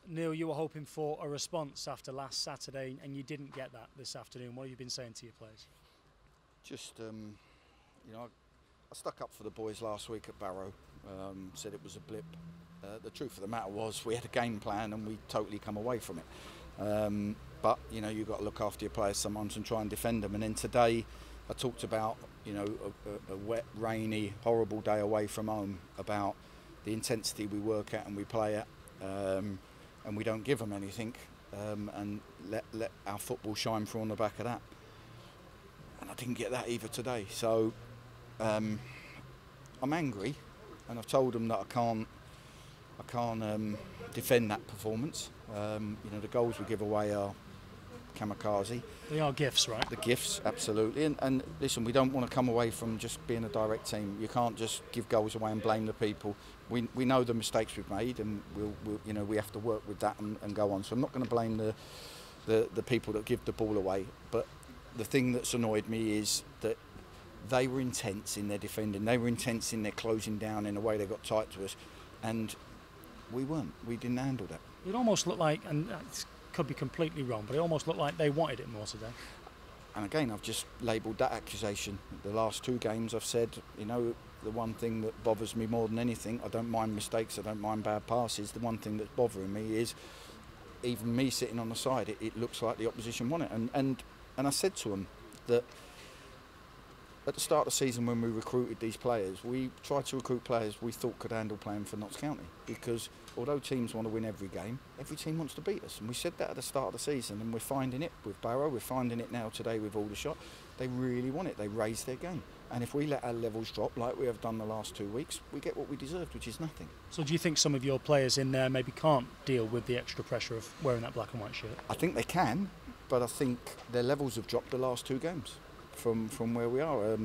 Neil, you were hoping for a response after last Saturday and you didn't get that this afternoon. What have you been saying to your players? Just, I stuck up for the boys last week at Barrow, said it was a blip. The truth of the matter was we had a game plan and we totally come away from it. But, you've got to look after your players sometimes and try and defend them. And then today I talked about, a wet, rainy, horrible day away from home, about the intensity we work at and we play at. And we don't give them anything, and let our football shine through on the back of that. And I didn't get that either today. So I'm angry, and I've told them that I can't defend that performance. The goals we give away are kamikaze. They are gifts, right? The gifts, absolutely. And listen, we don't want to come away from just being a direct team. You can't just give goals away and blame the people. We know the mistakes we've made, and we have to work with that and go on. So I'm not going to blame the people that give the ball away. But the thing that's annoyed me is that they were intense in their defending. They were intense in their closing down in a way they got tight to us, and we weren't. We didn't handle that. It almost looked like, and could be completely wrong, but it almost looked like they wanted it more today. And again, I've just labelled that accusation. The last two games I've said, the one thing that bothers me more than anything, I don't mind mistakes, I don't mind bad passes, the one thing that's bothering me is, even me sitting on the side, it looks like the opposition won it. And I said to them that at the start of the season when we recruited these players, we tried to recruit players we thought could handle playing for Notts County, because although teams want to win every game, every team wants to beat us, and we said that at the start of the season, and we're finding it with Barrow, we're finding it now today with Aldershot. They really want it, they raise their game, and if we let our levels drop like we have done the last 2 weeks, we get what we deserved, which is nothing. So do you think some of your players in there maybe can't deal with the extra pressure of wearing that black and white shirt? I think they can, but I think their levels have dropped the last two games from where we are.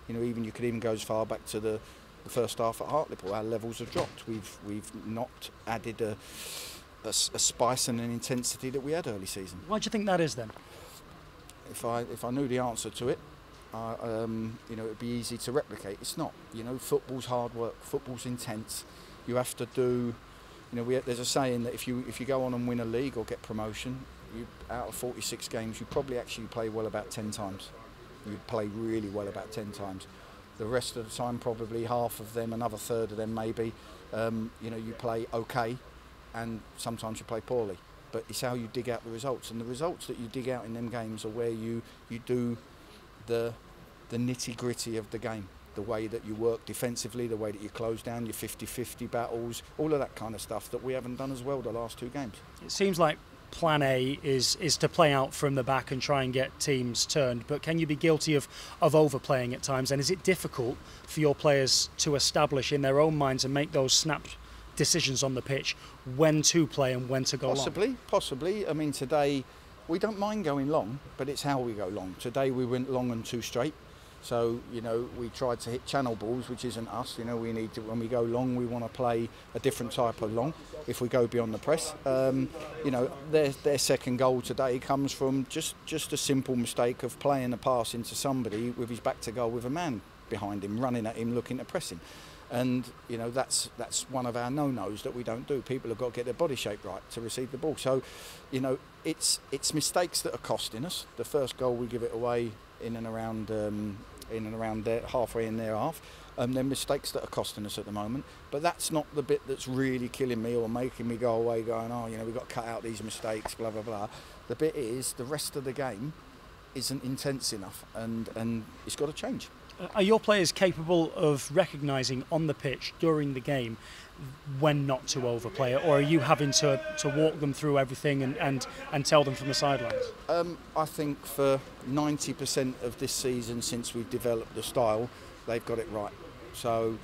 You could even go as far back to the first half at Ardley. Our levels have dropped. We've not added a spice and an intensity that we had early season. Why do you think that is then? If I knew the answer to it, it'd be easy to replicate. It's not. Football's hard work. Football's intense. You have to do. There's a saying that if you go on and win a league or get promotion, out of 46 games, you probably actually play well about 10 times. You play really well about 10 times. The rest of the time, probably half of them, another third of them maybe, you play okay, and sometimes you play poorly. But it's how you dig out the results, and the results that you dig out in them games are where you do the nitty-gritty of the game, the way that you work defensively, the way that you close down your 50-50 battles, all of that kind of stuff that we haven't done as well the last two games. It seems like plan A is to play out from the back and try and get teams turned, but can you be guilty of overplaying at times? And is it difficult for your players to establish in their own minds and make those snap decisions on the pitch when to play and when to go long? Possibly. I mean, today we don't mind going long, but it's how we go long. Today we went long and two straight. So, we tried to hit channel balls, which isn't us. We need to, when we go long, we want to play a different type of long. If we go beyond the press, their second goal today comes from just a simple mistake of playing a pass into somebody with his back to goal with a man behind him, running at him, looking to press him. And, that's one of our no-nos that we don't do. People have got to get their body shape right to receive the ball. So, it's mistakes that are costing us. The first goal, we give it away in and around there, halfway in their half. They're mistakes that are costing us at the moment. But that's not the bit that's really killing me or making me go away going, we've got to cut out these mistakes, blah, blah, blah. The bit is the rest of the game isn't intense enough, and it's got to change. Are your players capable of recognising on the pitch during the game when not to overplay it, or are you having to walk them through everything and tell them from the sidelines? I think for 90% of this season, since we've developed the style, they've got it right. So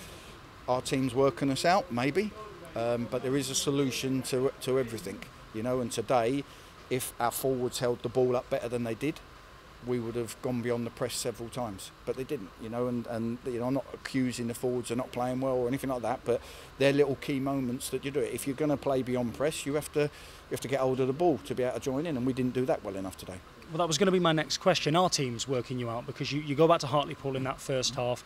our team's working us out, maybe, but there is a solution to everything, and today, if our forwards held the ball up better than they did, we would have gone beyond the press several times, but they didn't, and I'm not accusing the forwards of not playing well or anything like that, but they're little key moments that you do it. If you're going to play beyond press, you have to get hold of the ball to be able to join in, and we didn't do that well enough today. Well, that was going to be my next question. Our team's working you out, because you go back to Hartlepool in that first half,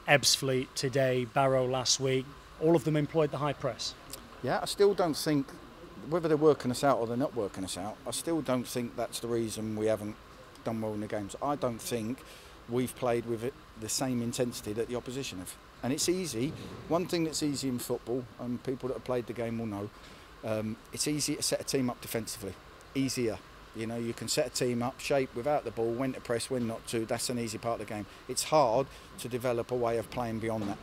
Ebbsfleet today, Barrow last week, all of them employed the high press. Yeah, I still don't think whether they're working us out or they're not working us out, I still don't think that's the reason we haven't done well in the games. I don't think we've played with it the same intensity that the opposition have. And it's easy. One thing that's easy in football, and people that have played the game will know, it's easy to set a team up defensively. Easier. You know, you can set a team up, shape without the ball, when to press, when not to. That's an easy part of the game. It's hard to develop a way of playing beyond that.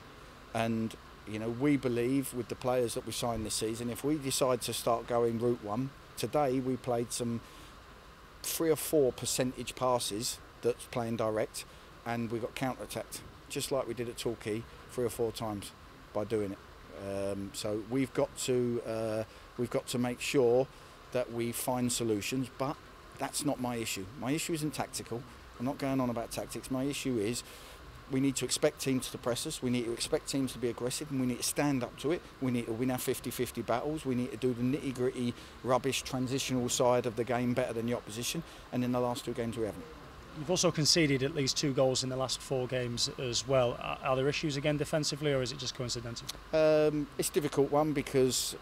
And, you know, we believe with the players that we signed this season, if we decide to start going route one, today we played some 3 or 4 percentage passes that's playing direct, and we got counter-attacked, just like we did at Torquay 3 or 4 times by doing it. So we've got to make sure that we find solutions, but that's not my issue. My issue isn't tactical. I'm not going on about tactics. My issue is we need to expect teams to press us, we need to expect teams to be aggressive, and we need to stand up to it. We need to win our 50-50 battles. We need to do the nitty-gritty, rubbish, transitional side of the game better than the opposition, and in the last 2 games we haven't. You've also conceded at least 2 goals in the last 4 games as well. Are there issues again defensively, or is it just coincidental? It's a difficult one because,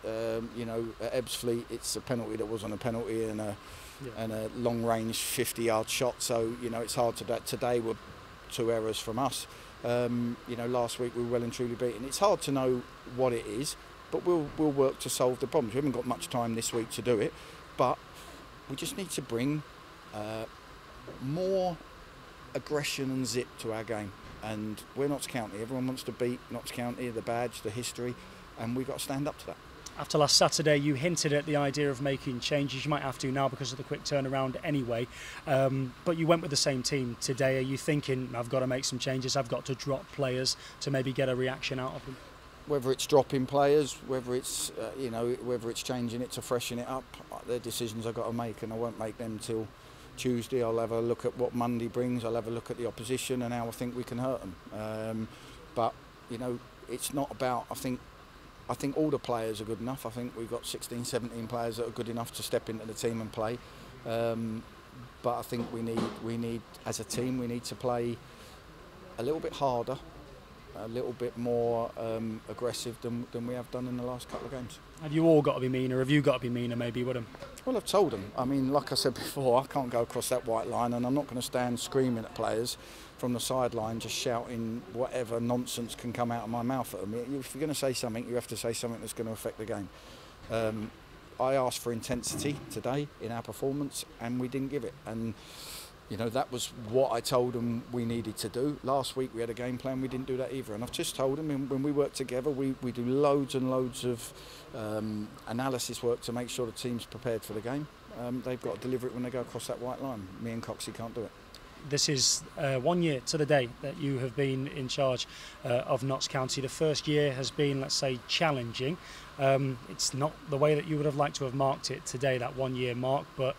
you know, at Ebbsfleet it's a penalty that wasn't a penalty and a long-range 50-yard shot. So, you know, it's hard to that. Today were 2 errors from us. You know, last week we were well and truly beaten. It's hard to know what it is, but we'll work to solve the problems. We haven't got much time this week to do it, but we just need to bring more aggression and zip to our game. And we're Notts County. Everyone wants to beat Notts County, the badge, the history, and we've got to stand up to that. After last Saturday, you hinted at the idea of making changes. You might have to now because of the quick turnaround anyway. But you went with the same team today. Are you thinking, I've got to make some changes, I've got to drop players to maybe get a reaction out of them? Whether it's dropping players, whether it's you know, whether it's changing it to freshen it up, they're decisions I've got to make, and I won't make them till Tuesday. I'll have a look at what Monday brings. I'll have a look at the opposition and how I think we can hurt them. But you know, it's not about. I think all the players are good enough. I think we've got 16, 17 players that are good enough to step into the team and play. But I think we need as a team, we need to play a little bit harder, a little bit more aggressive than we have done in the last couple of games. Have you all got to be meaner? Have you got to be meaner maybe with them? Well, I've told them. I mean, like I said before, I can't go across that white line, and I'm not going to stand screaming at players from the sideline, just shouting whatever nonsense can come out of my mouth at them. If you're going to say something, you have to say something that's going to affect the game. I asked for intensity today in our performance, and we didn't give it. And you know, that was what I told them we needed to do. Last week we had a game plan, we didn't do that either. And I've just told them when we work together, we do loads and loads of analysis work to make sure the team's prepared for the game. They've got to deliver it when they go across that white line. Me and Coxie can't do it. This is 1 year to the day that you have been in charge of Notts County. The first year has been, let's say, challenging. It's not the way that you would have liked to have marked it today, that 1 year mark, but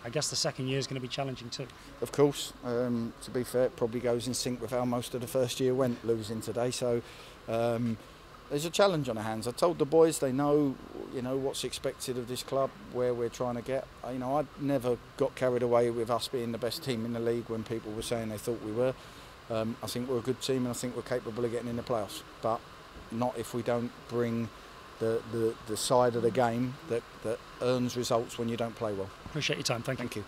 I guess the second year is going to be challenging too. Of course. To be fair, it probably goes in sync with how most of the first year went, losing today. So there's a challenge on our hands. I told the boys, they know, you know, what's expected of this club, where we're trying to get. You know, I never got carried away with us being the best team in the league when people were saying they thought we were. I think we're a good team, and I think we're capable of getting in the playoffs. But not if we don't bring the side of the game that earns results when you don't play well. Appreciate your time. Thank you. Thank you.